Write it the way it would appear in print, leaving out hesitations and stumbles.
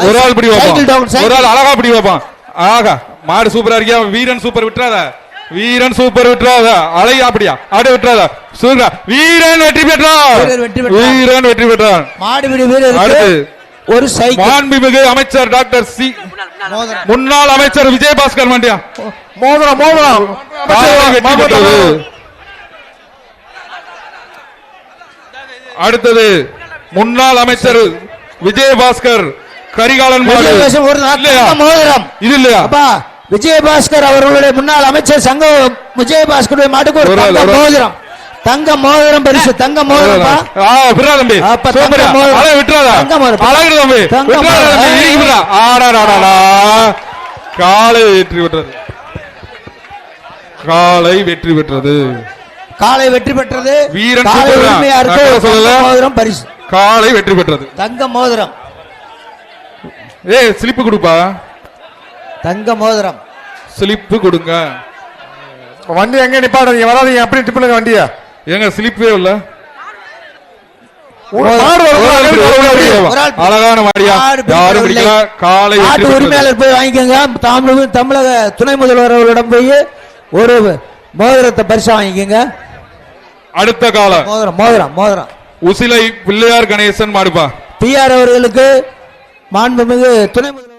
ஒரு ஆள் இப்படி வைப்பான், ஒரு ஆள் அழகா இப்படி வைப்பான். ஆகா மாடு சூப்பரா இருக்கியா, வீரன் சூப்பர் விட்டுறாத, வீரன் சூப்பர் விட்டுறாத, அழகா அப்படியா அப்படியே விட்டுறாத, சூப்பரா வீரன் வெற்றி பெற்றார், வீரன் வெற்றி பெற்றார். மாடுபிடி வீரர் அடுத்து ஒரு சைக்கிள். மாண்புமிகு அமைச்சர் டாக்டர் சி முன்னாள் அமைச்சர் விஜயபாஸ்கர் மண்டியா மோதிரம் மோதிரம் வெற்றி பெற்றது. அடுத்தது முன்னாள் அமைச்சர் விஜயபாஸ்கர் கரிகாலன் மாடு மோதிரம் இது இல்லையா விஜயபாஸ்கர் அவர்களுடைய முன்னாள் அமைச்சர் சங்க விஜயபாஸ்கருடைய மாட்டுக்கு ஒரு மோதிரம், தங்க மோதிரம் பரிசு, தங்க மோதிரம். காலை வெற்றி பெற்றது, காலை வெற்றி பெற்றது, காலை வெற்றி பெற்றது. வீரன் மோதிரம் பரிசு, காலை வெற்றி பெற்றது, தங்க மோதிரம். ஸ்லிப்பு கொடுப்பா, தங்க மோதிரம் ஸ்லிப்பு கொடுங்க. வண்டி எங்க நிப்பாடுறீங்க, வராதீங்க, அப்படி டிப்புங்க வண்டியா. எங்க ஸ்லிப்பே இல்ல, அழகான மாடியா, யாரும் பிடிக்கல. காலை உரிமையாளர் போய் வாங்கிக்கோங்க. தமிழக துணை முதல்வர் அவர்களிடம் போய் ஒரு மோதிரத்தை பரிசா வாங்கிக்கோங்க. அடுத்த கால மோதிரம் மோதிரம் மோதிரம் உசிலை பிள்ளையார் கணேசன் மாடுப்பா. பிஆர் அவர்களுக்கு மாண்புமிகு துணை முதல்வர்